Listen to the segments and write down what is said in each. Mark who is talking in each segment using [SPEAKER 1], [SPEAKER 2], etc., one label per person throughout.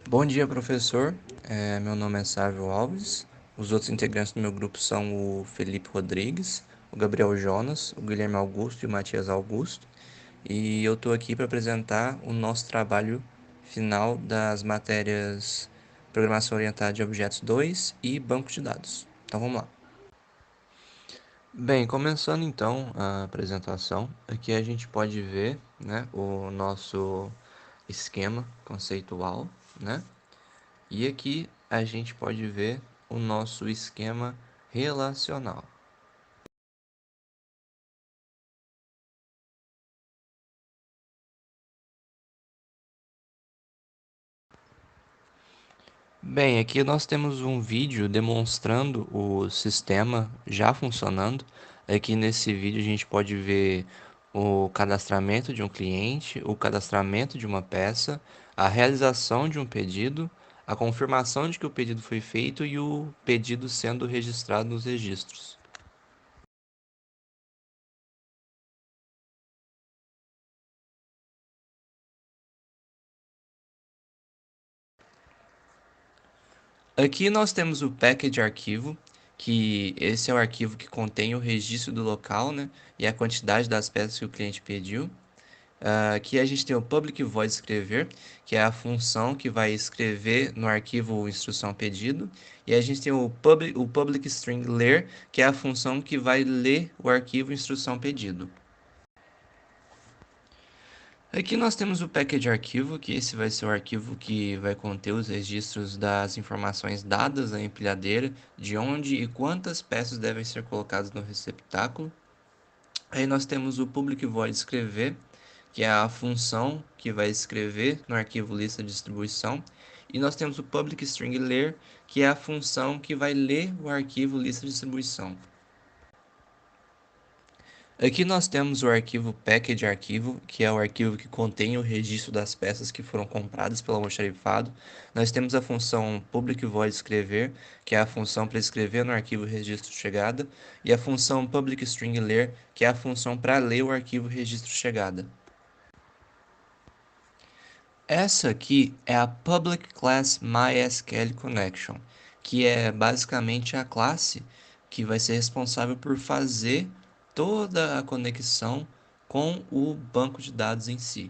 [SPEAKER 1] Bom dia, professor. Meu nome é Sávio Alves. Os outros integrantes do meu grupo são o Felipe Rodrigues, o Gabriel Jonas, o Guilherme Augusto e o Matias Augusto. E eu estou aqui para apresentar o nosso trabalho final das matérias Programação Orientada de Objetos 2 e Banco de Dados. Então vamos lá. Bem, começando então a apresentação, aqui a gente pode ver, né, o nosso esquema conceitual, né? E aqui a gente pode ver o nosso esquema relacional. Bem, aqui nós temos um vídeo demonstrando o sistema já funcionando. Aqui nesse vídeo a gente pode ver o cadastramento de um cliente, o cadastramento de uma peça, a realização de um pedido, a confirmação de que o pedido foi feito e o pedido sendo registrado nos registros. Aqui nós temos o package arquivo, que esse é o arquivo que contém o registro do local, né, e a quantidade das peças que o cliente pediu. Aqui a gente tem o public void escrever, que é a função que vai escrever no arquivo instrução pedido. E a gente tem o public string ler, que é a função que vai ler o arquivo instrução pedido. Aqui nós temos o package arquivo, que esse vai ser o arquivo que vai conter os registros das informações dadas à empilhadeira, de onde e quantas peças devem ser colocadas no receptáculo. Aí nós temos o public void escrever, que é a função que vai escrever no arquivo lista de distribuição. E nós temos o public string ler, que é a função que vai ler o arquivo lista de distribuição. Aqui nós temos o arquivo package arquivo, que é o arquivo que contém o registro das peças que foram compradas pelo almoxarifado. Nós temos a função public void escrever, que é a função para escrever no arquivo registro chegada, e a função public string ler, que é a função para ler o arquivo registro chegada. Essa aqui é a Public Class MySQL Connection, que é basicamente a classe que vai ser responsável por fazer toda a conexão com o banco de dados em si.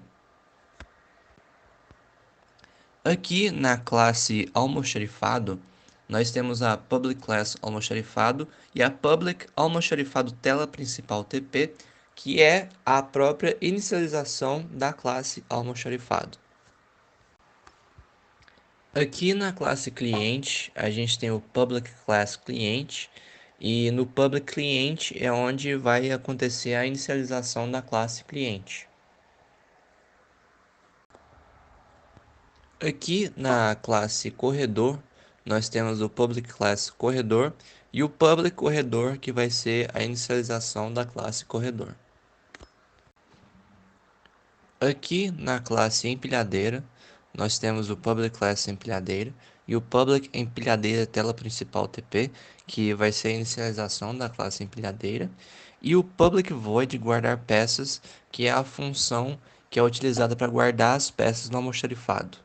[SPEAKER 1] Aqui na classe almoxarifado, nós temos a Public Class almoxarifado e a Public almoxarifado tela principal TP, que é a própria inicialização da classe almoxarifado. Aqui na classe cliente, a gente tem o public class cliente e no public cliente é onde vai acontecer a inicialização da classe cliente. Aqui na classe corredor, nós temos o public class corredor e o public corredor que vai ser a inicialização da classe corredor. Aqui na classe empilhadeira, nós temos o public class empilhadeira e o public empilhadeira tela principal TP, que vai ser a inicialização da classe empilhadeira, e o public void guardar peças, que é a função que é utilizada para guardar as peças no almoxarifado.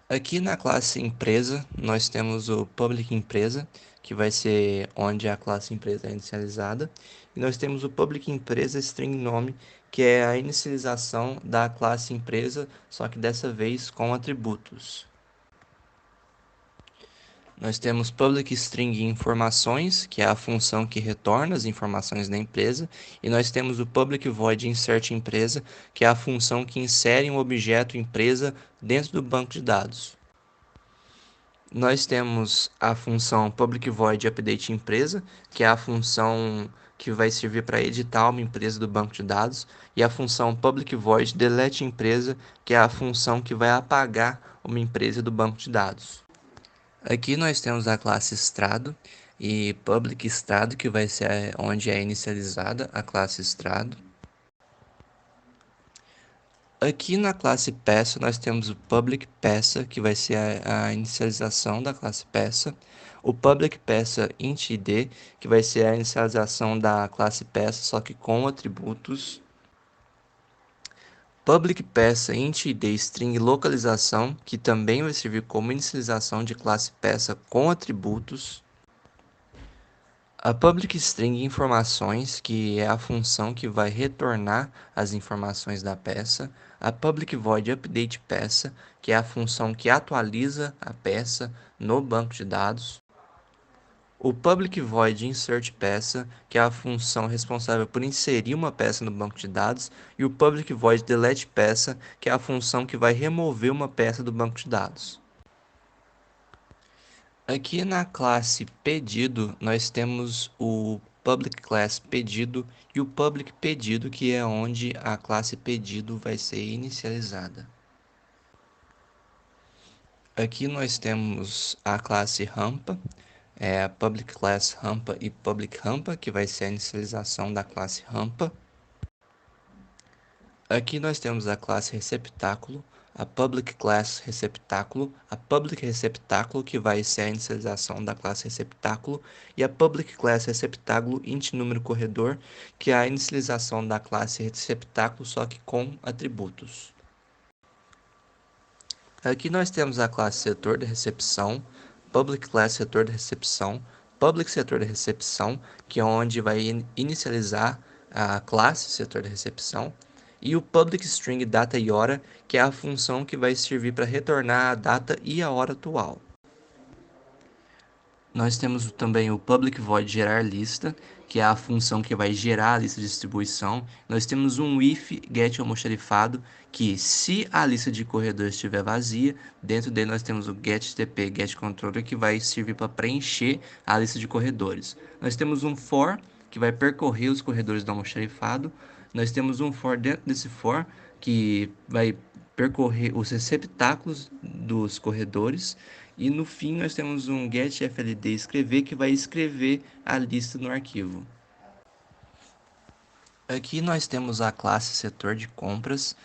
[SPEAKER 1] Aqui na classe empresa, nós temos o public empresa, que vai ser onde a classe empresa é inicializada, e nós temos o public empresa string nome, que é a inicialização da classe empresa, só que dessa vez com atributos. Nós temos public string informações, que é a função que retorna as informações da empresa, e nós temos o public void insert empresa, que é a função que insere um objeto empresa dentro do banco de dados. Nós temos a função public void update empresa, que é a função que vai servir para editar uma empresa do banco de dados, e a função public void delete empresa, que é a função que vai apagar uma empresa do banco de dados. Aqui nós temos a classe estrado e public estrado, que vai ser onde é inicializada a classe estrado. Aqui na classe peça, nós temos o public peça, que vai ser a inicialização da classe peça. O public peça int id, que vai ser a inicialização da classe peça, só que com atributos. Public peça int id string localização, que também vai servir como inicialização de classe peça com atributos. A public string informações, que é a função que vai retornar as informações da peça. A public void update peça, que é a função que atualiza a peça no banco de dados. O public void insert peça, que é a função responsável por inserir uma peça no banco de dados, e o public void delete peça, que é a função que vai remover uma peça do banco de dados. Aqui na classe pedido, nós temos o public class pedido e o public pedido, que é onde a classe pedido vai ser inicializada. Aqui nós temos a classe rampa, a public class rampa e public rampa, que vai ser a inicialização da classe rampa. Aqui nós temos a classe receptáculo, a public class receptáculo, a public receptáculo, que vai ser a inicialização da classe receptáculo, e a public class receptáculo int número corredor, que é a inicialização da classe receptáculo, só que com atributos. Aqui nós temos a classe setor de recepção, public class setor de recepção, public setor de recepção, que é onde vai inicializar a classe setor de recepção, e o public string data e hora, que é a função que vai servir para retornar a data e a hora atual. Nós temos também o public void gerar lista, que é a função que vai gerar a lista de distribuição. Nós temos um if get almoxarifado, que se a lista de corredores estiver vazia, dentro dele nós temos o get tp get controller, que vai servir para preencher a lista de corredores. Nós temos um for, que vai percorrer os corredores do almoxarifado. Nós temos um for dentro desse for, que vai percorrer os receptáculos dos corredores. E no fim nós temos um getFLD escrever, que vai escrever a lista no arquivo. Aqui nós temos a classe setor de compras,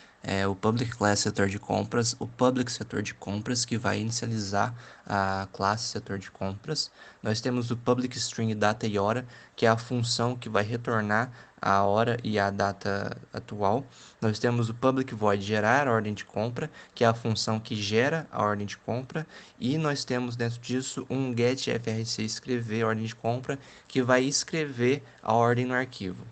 [SPEAKER 1] o public class setor de compras, o public setor de compras, que vai inicializar a classe setor de compras. Nós temos o public string data e hora, que é a função que vai retornar a hora e a data atual. Nós temos o public void gerar a ordem de compra, que é a função que gera a ordem de compra. E nós temos dentro disso um getFRC escrever ordem de compra, que vai escrever a ordem no arquivo.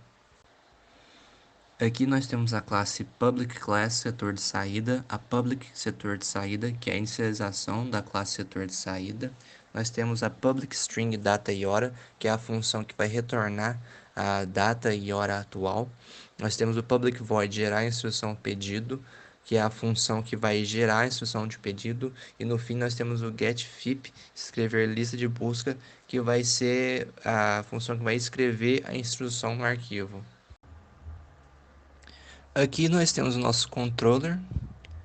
[SPEAKER 1] Aqui nós temos a classe public class setor de saída, a public setor de saída, que é a inicialização da classe setor de saída. Nós temos a public string data e hora, que é a função que vai retornar a data e hora atual. Nós temos o public void gerar a instrução pedido, que é a função que vai gerar a instrução de pedido. E no fim nós temos o getFip, escrever lista de busca, que vai ser a função que vai escrever a instrução no arquivo. Aqui nós temos o nosso controller,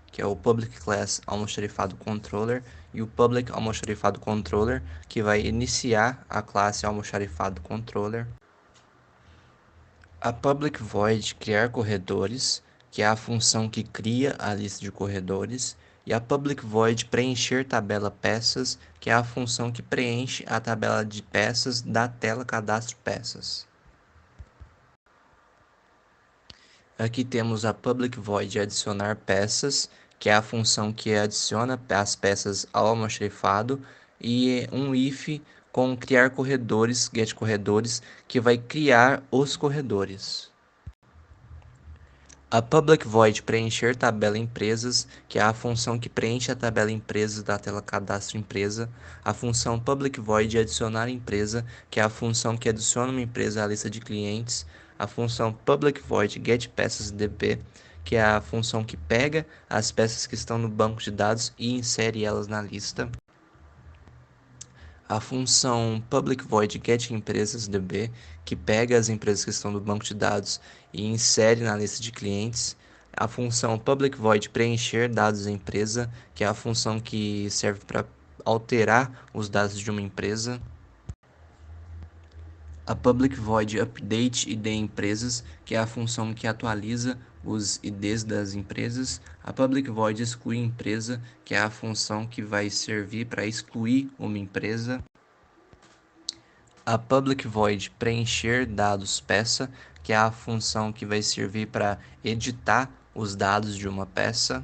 [SPEAKER 1] que é o public class almoxarifado controller, e o public almoxarifado controller, que vai iniciar a classe almoxarifado controller. A public void criar corredores, que é a função que cria a lista de corredores, e a public void preencher tabela peças, que é a função que preenche a tabela de peças da tela cadastro peças. Aqui temos a public void adicionar peças, que é a função que adiciona as peças ao almoxarifado, e um if com criar corredores, get corredores, que vai criar os corredores. A public void preencher tabela empresas, que é a função que preenche a tabela empresas da tela cadastro empresa. A função public void adicionar empresa, que é a função que adiciona uma empresa à lista de clientes. A função public void get peças db, que é a função que pega as peças que estão no banco de dados e insere elas na lista. A função public void get empresas db, que pega as empresas que estão no banco de dados e insere na lista de clientes. A função public void preencher dados da empresa, que é a função que serve para alterar os dados de uma empresa. A public void update id empresas, que é a função que atualiza os IDs das empresas. A public void exclui empresa, que é a função que vai servir para excluir uma empresa. A public void preencher dados peça, que é a função que vai servir para editar os dados de uma peça.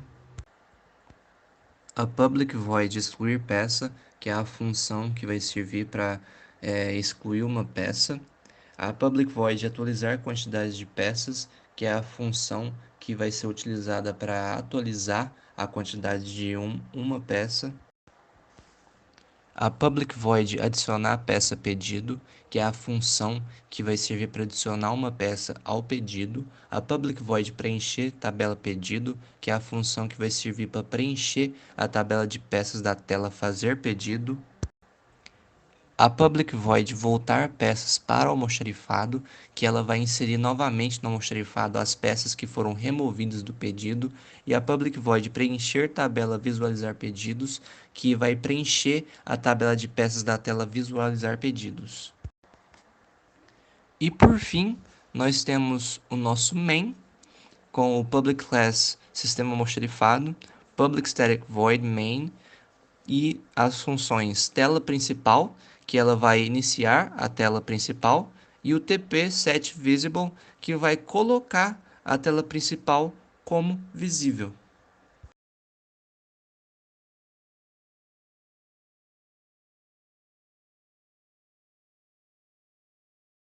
[SPEAKER 1] A public void excluir peça, que é a função que vai servir para excluir uma peça. A public void atualizar quantidade de peças, que é a função que vai ser utilizada para atualizar a quantidade de uma peça. A public void adicionar peça pedido, que é a função que vai servir para adicionar uma peça ao pedido. A public void preencher tabela pedido, que é a função que vai servir para preencher a tabela de peças da tela fazer pedido. A public void voltar peças para o almoxarifado, que ela vai inserir novamente no almoxarifado as peças que foram removidas do pedido, e a public void preencher tabela visualizar pedidos, que vai preencher a tabela de peças da tela visualizar pedidos. E por fim, nós temos o nosso main com o public class sistema almoxarifado, public static void main, e as funções tela principal, que ela vai iniciar a tela principal, e o TP set visible, que vai colocar a tela principal como visível.